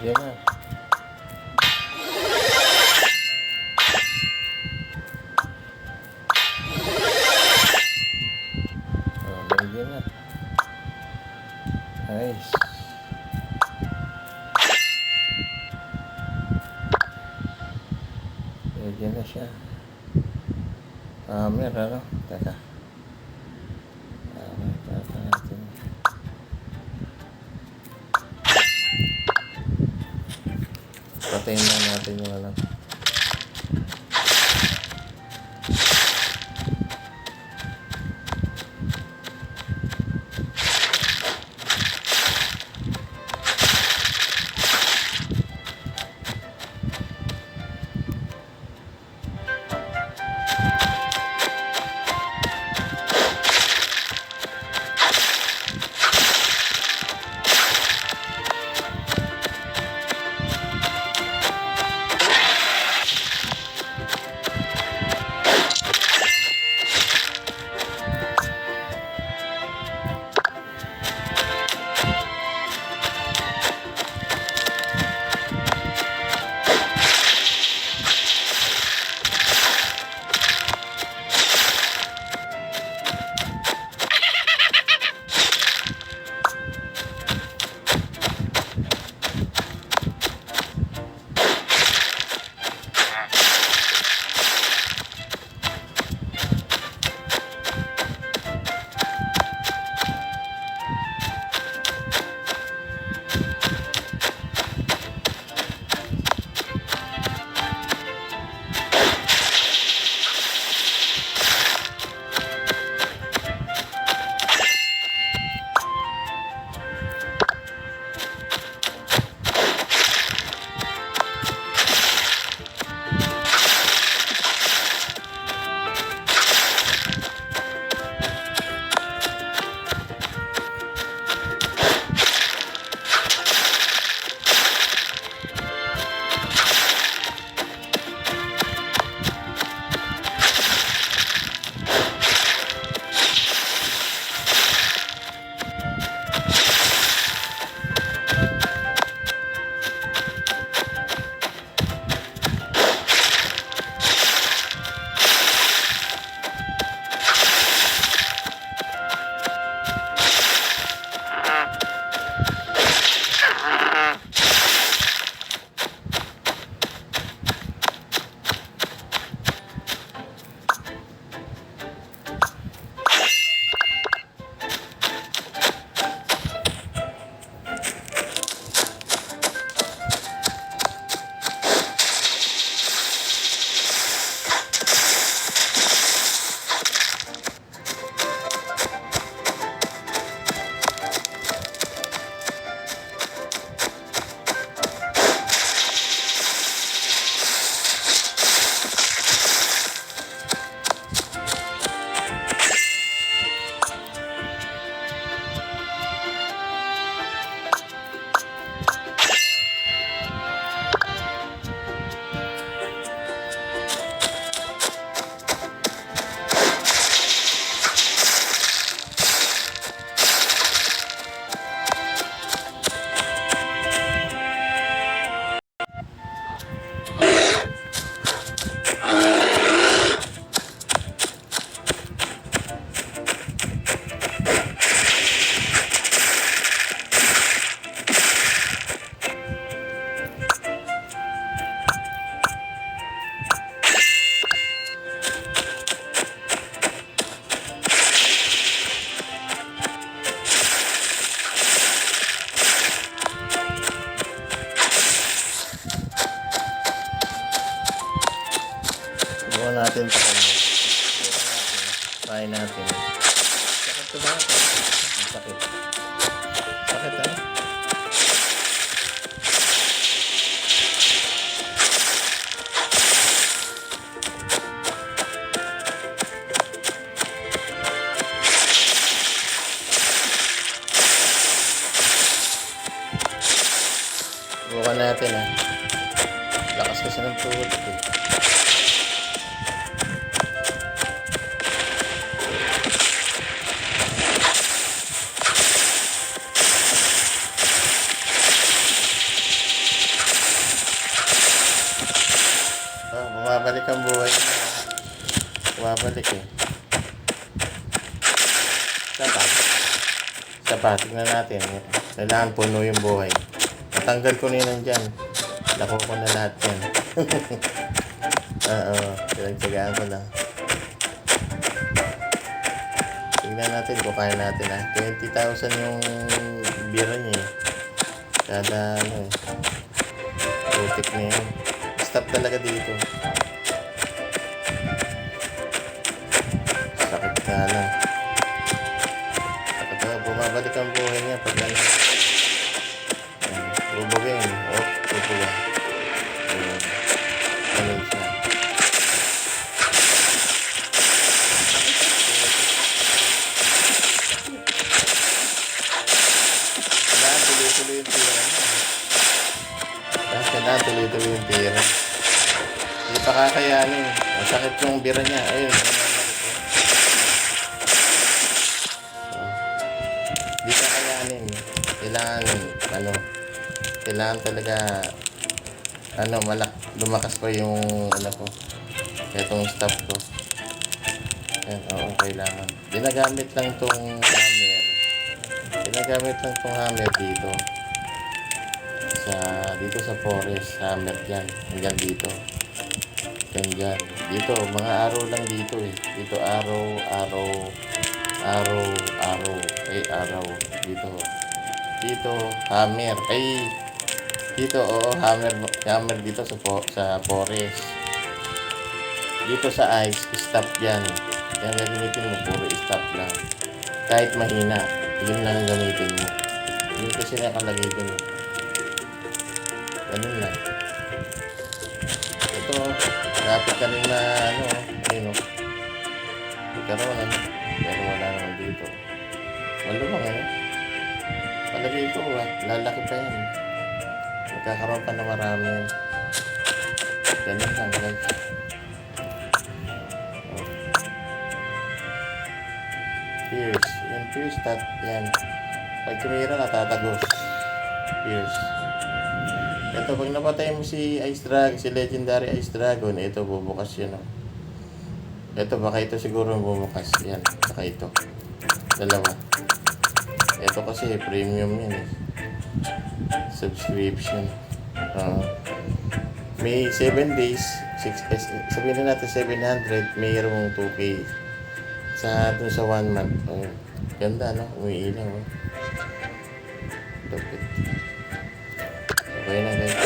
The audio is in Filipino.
Yan na. Yan na. Nice. Yan na siya. Meron, ano? Teka. Teka natin. Patayin na natin yung alam. Subukan natin ito. Try natin. Sakit ito ba? Sakit. Sakit ha? Subukan natin ha. Lakas kasi ng tuhod ko. bumabalik ang buhay niya. Bumabalik eh. Sapa, tignan natin. Kailangan puno yung buhay. Natanggal ko na yun dyan. Nakuha ko na lahat yan. Oo, pinagtsagaan ko lang. Tignan natin kung kaya natin ha. 20,000 yung bira niya eh. Kada ano eh. Putik na yun. Stop talaga dito. Sakit na lang. Sakit na. Bumabalik ang buhay niya pag ano. Bubugin. Oh, bubugin. Ganun siya. Kailangan tuloy-tuloy yung tira niya. Kailangan tuloy-tuloy yung tira. Hindi pa kakayanin. Ang sakit yung bira niya. Ayun. Hindi kakayanin. Kailangan talaga lumakas pa yung ko. Itong stop ko. Yan, oo, kailangan. Ginagamit lang tong hammer. Dito sa forest, hammer dyan. Hanggang dito. Ganyan. Dito, mga arrow lang dito eh. Dito, arrow. Dito, hammer. Dito, hammer dito sa forest. Dito sa ice, stop yan. Yan gagamitin mo, puro stop lang. Kahit mahina, yun lang ang gamitin mo. Yun kasi nakalagay dun. Ganun lang. Ito, kapit ka rin na ayun o. Ikaroon, pero wala naman dito. Maluwang palagay ko, lalaki pa yan. Magkakaroon pa na marami yan. Ganun lang, guys. Pierce. Yung pierce, yan. Pag tumira, natatagos. Pierce. Ito, pag napatay mo si Legendary Ice Dragon, ito, bubukas yun. Ito, baka ito siguro bumukas. Yan, saka ito. Dalawa. Ito kasi, premium yun eh. Subscription. May 7 days, sabihin na natin 700, mayroong 2K. Dun sa 1 month. Ganda, no? Umiilaw. Lupit. Okay na, guys.